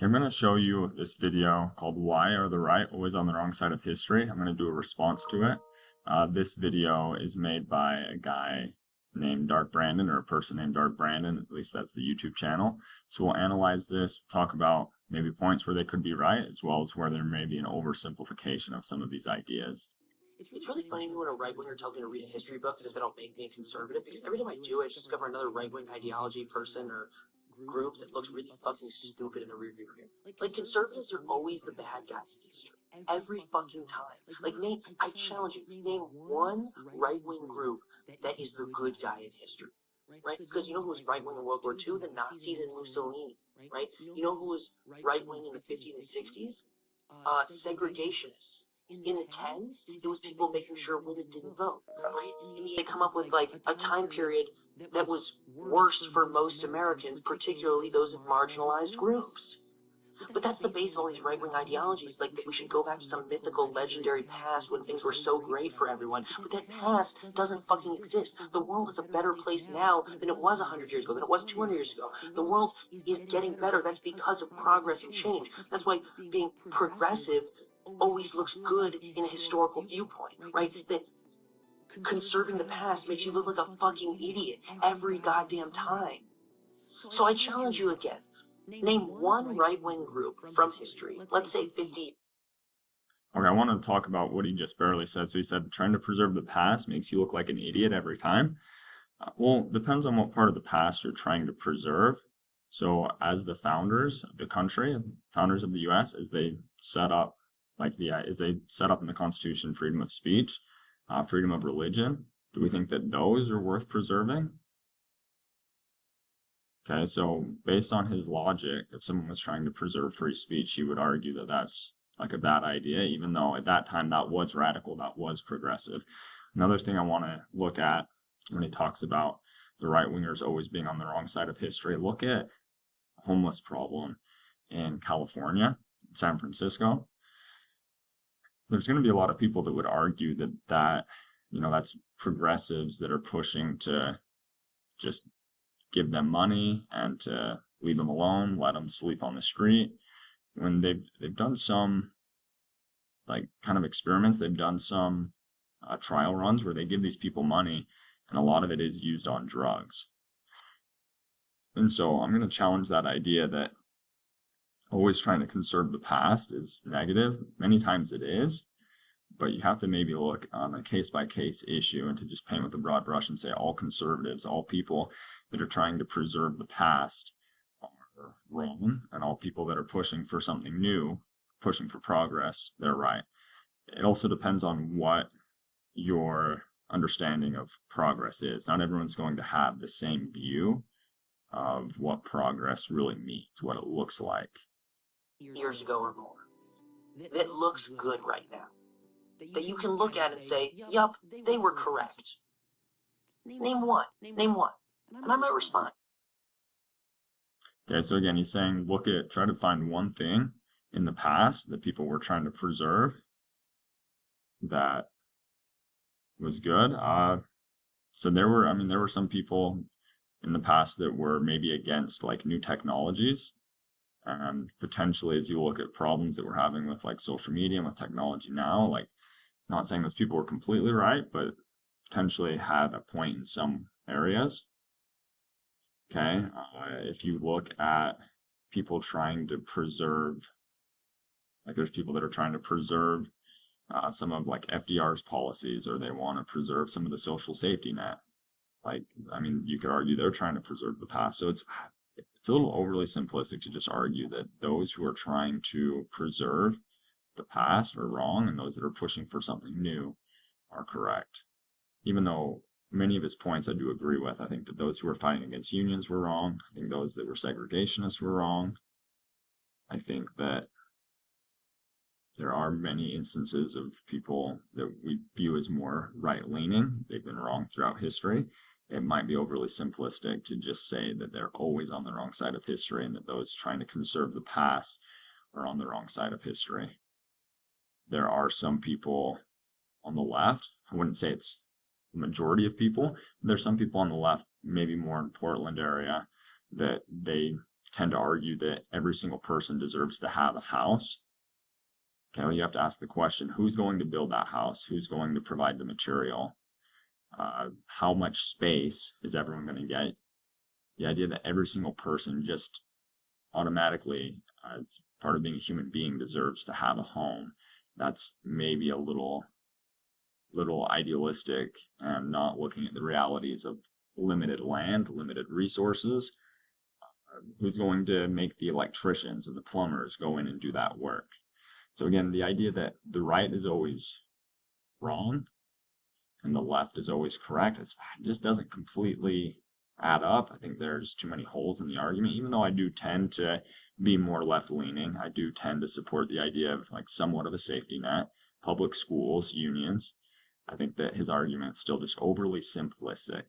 Okay, I'm going to show you this video called Why Are the Right Always on the Wrong Side of History? I'm going to do a response to it. This video is made by a guy named 𝙊𝙏𝙝, or a person named 𝙊𝙏𝙝, at least that's the YouTube channel. So we'll analyze this, talk about maybe points where they could be right, as well as where there may be an oversimplification of some of these ideas. It's really funny when a right-winger tells me to read a history book as if it'll make me a conservative, because every time I do, I just discover another right-wing ideology, person, or group that looks really fucking stupid in the rearview mirror. Like, conservatives are always the bad guys in history. Every fucking time. Like, I challenge you, name one right-wing group that is the good guy in history. Right? Because you know who was right-wing in World War II? The Nazis and Mussolini. Right? You know who was right-wing in the 50s and 60s? Segregationists. In the 10s, it was people making sure women didn't vote, right? And they come up with, like, a time period that was worse for most Americans, particularly those of marginalized groups. But that's the base of all these right-wing ideologies, like that we should go back to some mythical, legendary past when things were so great for everyone. But that past doesn't fucking exist. The world is a better place now than it was 100 years ago, than it was 200 years ago. The world is getting better. That's because of progress and change. That's why being progressive always looks good in a historical viewpoint, right? That conserving the past makes you look like a fucking idiot every goddamn time. So I challenge you again. Name one right-wing group from history, let's say 50. Okay, I want to talk about what he just barely said. So he said, trying to preserve the past makes you look like an idiot every time. Well, depends on what part of the past you're trying to preserve. So as the founders of the country, founders of the U.S., as they set up in the Constitution freedom of speech, freedom of religion, do we think that those are worth preserving? Okay, so based on his logic, if someone was trying to preserve free speech, he would argue that that's like a bad idea, even though at that time that was radical, that was progressive. Another thing I want to look at when he talks about the right-wingers always being on the wrong side of history, look at the homeless problem in California, San Francisco. There's going to be a lot of people that would argue that that's progressives that are pushing to just give them money and to leave them alone, let them sleep on the street. When they've done some kind of experiments, they've done some trial runs where they give these people money, and a lot of it is used on drugs. And so I'm going to challenge that idea that always trying to conserve the past is negative. Many times it is, but you have to maybe look on a case-by-case issue, and to just paint with a broad brush and say all conservatives, all people that are trying to preserve the past are wrong, and all people that are pushing for something new, pushing for progress, they're right. It also depends on what your understanding of progress is. Not everyone's going to have the same view of what progress really means, what it looks like. Years ago or more. That looks good right now. That you can look at and say, yup, they were correct. Name one. And I might respond. Okay, so again, he's saying, try to find one thing in the past that people were trying to preserve that was good. So there were some people in the past that were maybe against like new technologies. And potentially, as you look at problems that we're having with like social media and with technology now, like, not saying those people were completely right, but potentially had a point in some areas. Okay, if you look at people trying to preserve, like there's people that are trying to preserve some of like FDR's policies, or they want to preserve some of the social safety net. Like, you could argue they're trying to preserve the past. So it's a little overly simplistic to just argue that those who are trying to preserve the past are wrong and those that are pushing for something new are correct. Even though many of his points I do agree with. I think that those who were fighting against unions were wrong. I think those that were segregationists were wrong. I think that there are many instances of people that we view as more right-leaning. They've been wrong throughout history. It might be overly simplistic to just say that they're always on the wrong side of history and that those trying to conserve the past are on the wrong side of history. There are some people on the left, I wouldn't say it's the majority of people, there's some people on the left, maybe more in Portland area, that they tend to argue that every single person deserves to have a house. Okay, well, you have to ask the question, who's going to build that house? Who's going to provide the material? How much space is everyone going to get? The idea that every single person just automatically, as part of being a human being, deserves to have a home, that's maybe a little idealistic and not looking at the realities of limited land, limited resources. Who's going to make the electricians and the plumbers go in and do that work? So again, the idea that the right is always wrong and the left is always correct, it just doesn't completely add up. I think there's too many holes in the argument, even though I do tend to be more left-leaning. I do tend to support the idea of like somewhat of a safety net, public schools, unions. I think that his argument is still just overly simplistic.